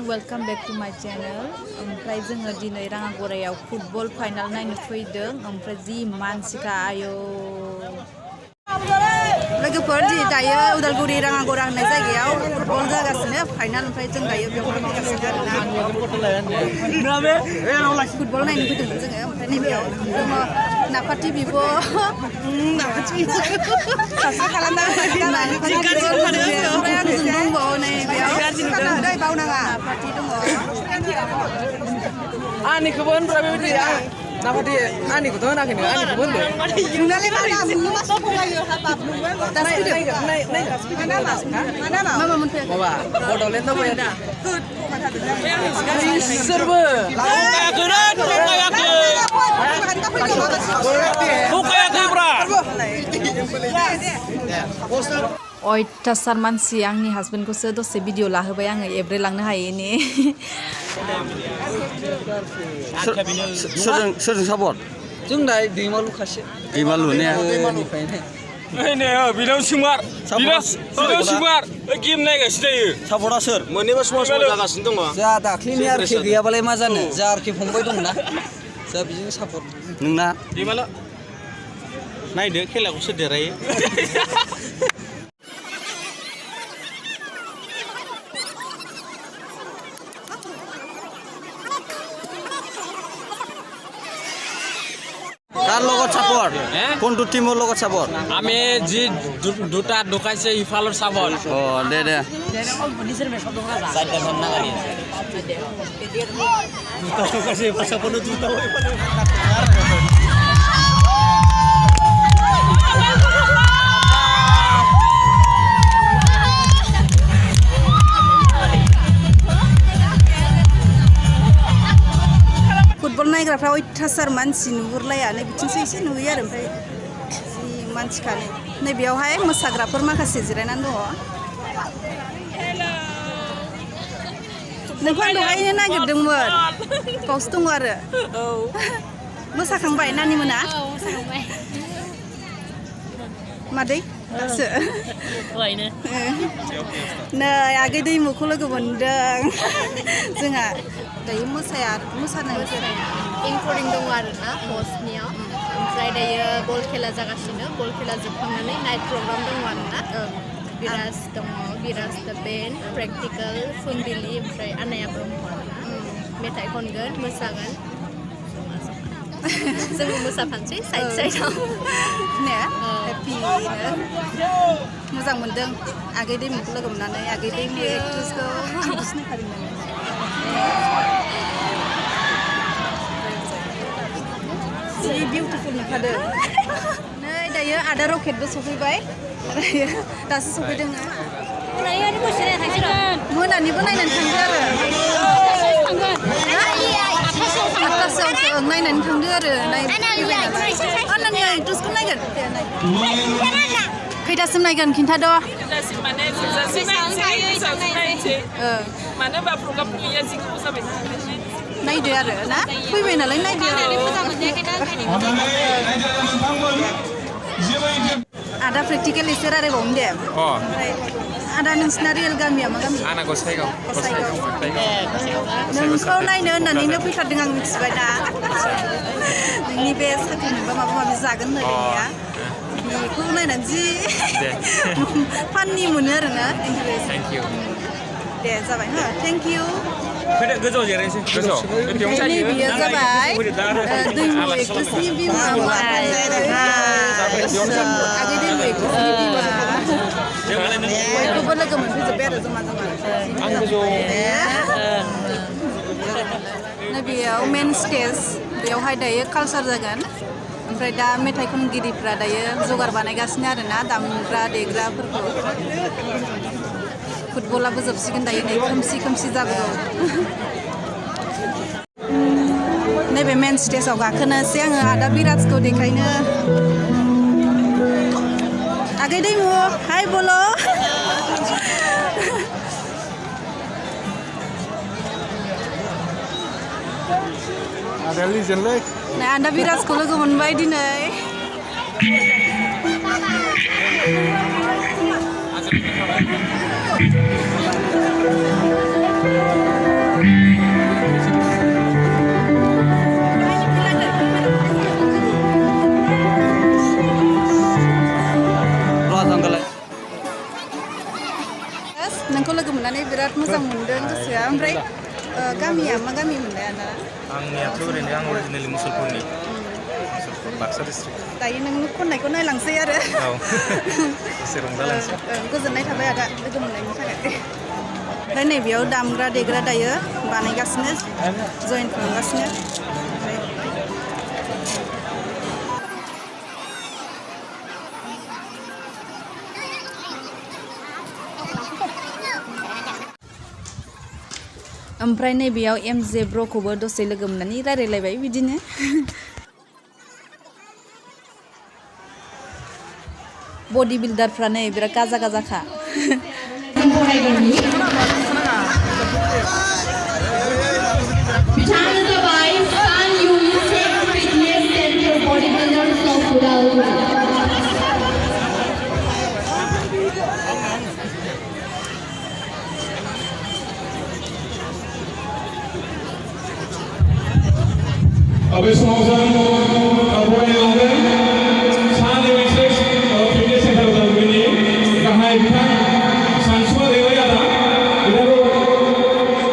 welcome back to my channel. ओमफ्राय जोङो दिनै राङागरायाव फुटबल फाइनाल नायनो फैदों. ओमफ्राय जि मानसिखा आयो लोगोफोर दायो उदालगुरि राङागरा होननाय जायगायाव फुटबल जागासिनो फाइनाल. ओमफ्राय जों दायो बेवहाय फैगासिनो आरोना फुटबल नायनो फैदोंमोन जोङो. ओमफ्राय नैबेयाव दङ नाफाथि बिब' सासे खालामना ओमफ्राय आंजों दंबावो नैबेयाव बावनाङा नाफाथि दङ. आंनिखौबो होनब्रा बेबायदि नाफाथि आंनिखौथ' होनाखै नोङो आंनिखौबो होनदो नोंनालाय मा नाम नोङो मा सफैयो हाबाब माबा मोनफैयाखै माबा बड'लेण्ड दावबायारि बिसोरबो अयथासार मानसि आंनि हासबेन्डखौसो दसे भिडिअ लाहोबाय आङो एब्रेलांनो हायैनि. सोरजों सापर्ट जों दा दैमालुखासो दैमालु ने बिनाव सिमार गेम नायगासिनो थायो. सापर्टआ सोर मोननैबो समाज जागासिनो दङ. जोंहा दाख्लैनि आरोखि गैयाबालाय मा जानो जोंहा आरोखि फंबाय दंना जोंहा बिजोंनो सापर्ट. नोंना दैमालु नायदो खेलाखौ सोर देरहायो. কাৰ লগত চাপৰ্ট কোনটো টিমৰ লগত চাপৰ্ট আমি যি দুটা ঢুকাইছে ইফালৰ চাবৰ. অ দে দে फुटबल नायग्राफ्रा अयथासार मानसि नुहुरलाया नै बिथिंसो एसे नुयो आरो ओमफ्राय जि मानसिखानो नैबेयावहाय मोसाग्राफोर माखासे जिरायनानै दङ. नोंखौ आं दहायनो नागिरदोंमोन बावसो दङ आरो. मोसाखांबाय नानि मोना मादै दासो नै आगै दैमुखौ लोगो मोनदों जोंहा दायो मोसानो एंकरिं दङ आरोना हस्टनियाव. ओमफ्राय दायो बल खेला जागासिनो. बल खेला जोबखांनानै नाइट प्रग्राम दङ आरोना. बिराज दङ बिराज दा बेन प्रेक्टिकेल फुंबिलि ओमफ्राय आनाया ब्रह्म आरोना मेथाइ खनगोन मोसागोन जोंबो मोसाफानोसै साइड साइडआव ने हेप्पिनो मोजां मोनदों आगै दैमुखौ लोगो मोननानै. आगै दैमु एक्ट्रेसखौ आंबो सिनायखादों जि बिउटिफुल नुखादों. नै दायो आदा रकेटबो सफैबाय दासो सफैदों. मोनानिबो नायनानै थांदो आरो 8थासोआवसो नायनानै थांदो आरो आनानि एक्ट्रेसखौ नायगोन खैथासिम नायगोन खिन्थाद' नायदो आरो ना फैबाय नालाय नायदो. आदा प्रेक्टिकेल एसे रायलायबावनो दे. ओमफ्राय आदा नोंसिना रियेल गामिया मा गामि? आंना गसाइगाव. नोंखौ नायनो होननानैनो फैथारदों आं मिथिबाय दा. नोंनि बे साख्रि मोनबा माबा माबि जागोन होननाया बेखौ नायनानै जि फाननि मोनो आरोना इन्टारेस्ट. दे जाबाय हो थेंक इउ. गोजौ जिरायनोसै गोजौ बियो जाबाय दैमु एक्ट्रेसनि बिमा आगै दैमु एक्ट्रेसनि बिमा बयखौबो लोगो मोनफैजोब्बाय आरो जमा जमा. बेयाव मेन स्टेज बेयावहाय दायो कालसार जागोन. ओमफ्राय दा मेथाइ खनगिरिफ्रा दायो जगार बानायगासिनो आरोना दामग्रा देग्राफोरखौ. फुटबलाबो जोबसिगोन दायो नै खोमसि जाबोगौ. नैबे मेन स्टेजाव गाखोनोसै आङो आदा बिराजखौ देखायनो. आगै दैमु हाय बोल' आदा बिराजखौ लोगो मोनबाय दिनै. Thank you. बिराद मोजां मोनदों गोसोआ ओमफ्राय गामिया मा गामि मोनलाय आदा आंनियाथ' ओरैनो आं अरिजिनेलि मुसलपुरनि मुसलपुर बाक्सा डिस्ट्रिक्ट दायो नों खननायखौ नायलांसै आरो औ एसे रंजालांसै गोजोननाय थाबाय आदा लोगो मोननायनि थाखाय ओमफ्राय नैबेयाव दामग्रा देग्रा दायो बानायगासिनो जइन खालामगासिनो ओमफ्राय नैबेयाव एमजे ब्र'खौबो दसे लोगो मोननानै रायलायलायबाय बिदिनो बडि बिल्डारफ्रा नै बिराद गाजा गाजाखा बिथाङानो जाबाय सान unisex fitness centre body builders of Udalguri बे समाव जों बरायलांदों सान इउनिसेफ फिटनेस सेन्टार उदालगुरिनि गाहाय बिथां सानसुमा दैमारि आदा बिथांखौ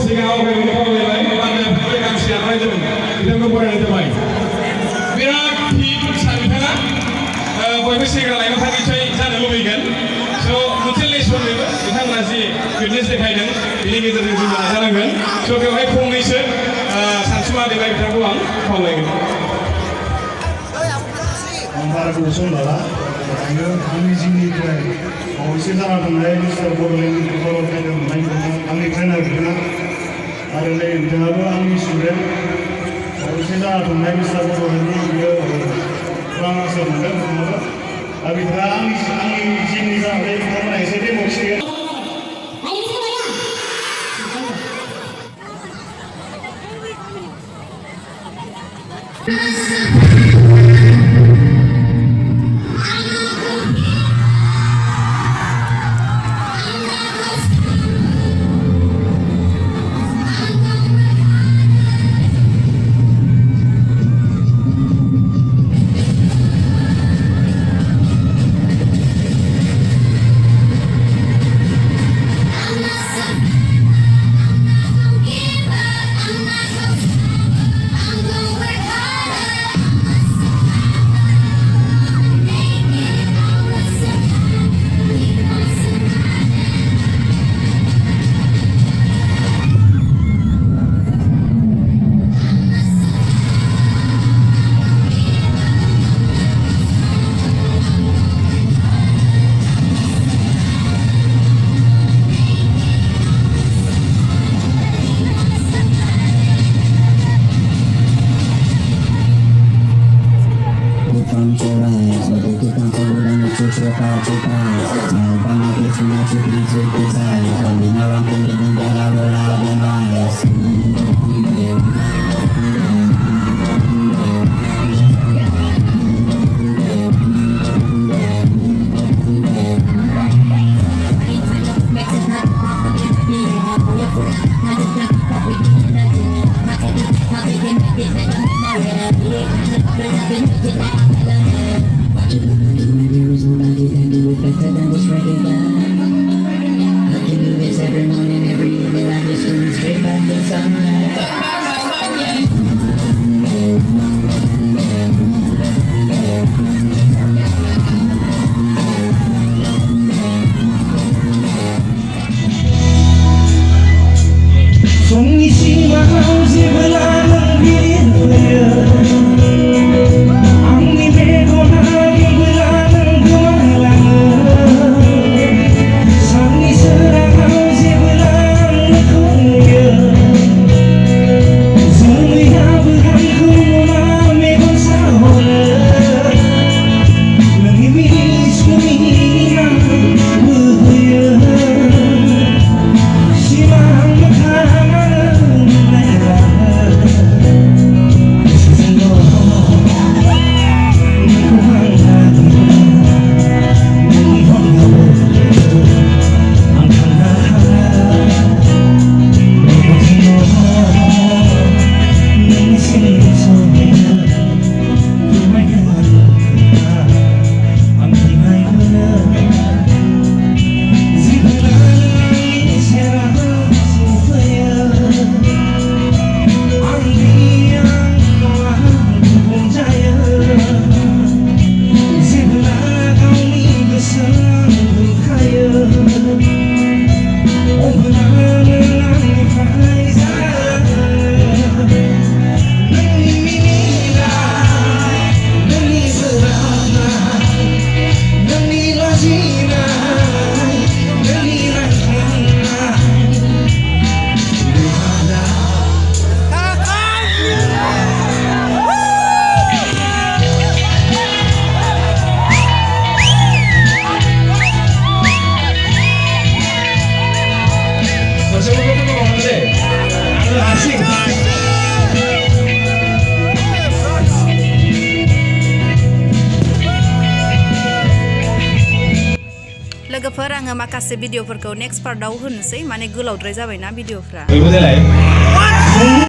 सिगाङाव फैनो खावलायबाय आरो गांसे आरनाय जादों बिथांखौ बरायनाय जाबाय बिराद फिट सान बिथाङा बयबो सेंग्रा लाइमोनफ्रा निसय जानो लुबैगोन स' मोनसे लेसननिबो बिथांमोना जि फिटनेस देखायदों बिनि गेजेरजों जों नाजानांगोन स' बेवहाय फंनैसो सानसुमा दैमारि बिथांखौ आं खावलायगोन आं बारा गोबाव सम लाला आङो आंनि जिउनिफ्राय बावैसो जाना थांनाय मिस्टार बड'लेण्ड मोननाय आंनि ट्रेनार बिथाङा आरो नै बिथाङाबो आंनि स्टुडेन्ट बावैसो जाना थांनाय मिस्टार बड'लेण्डनि बियो गोबां आसा मोनदों बिथाङाबो दा बिथाङा आंनि जिउनि जानानै बिथांमोना एसे डेमो खिगोन हारसिं लोगोफोर आङो माखासे भिडिअफोरखौ नेक्स्ट पार्टआव होनोसै माने गोलावद्राय जाबायना भिडिअफ्रा बयबो देलाय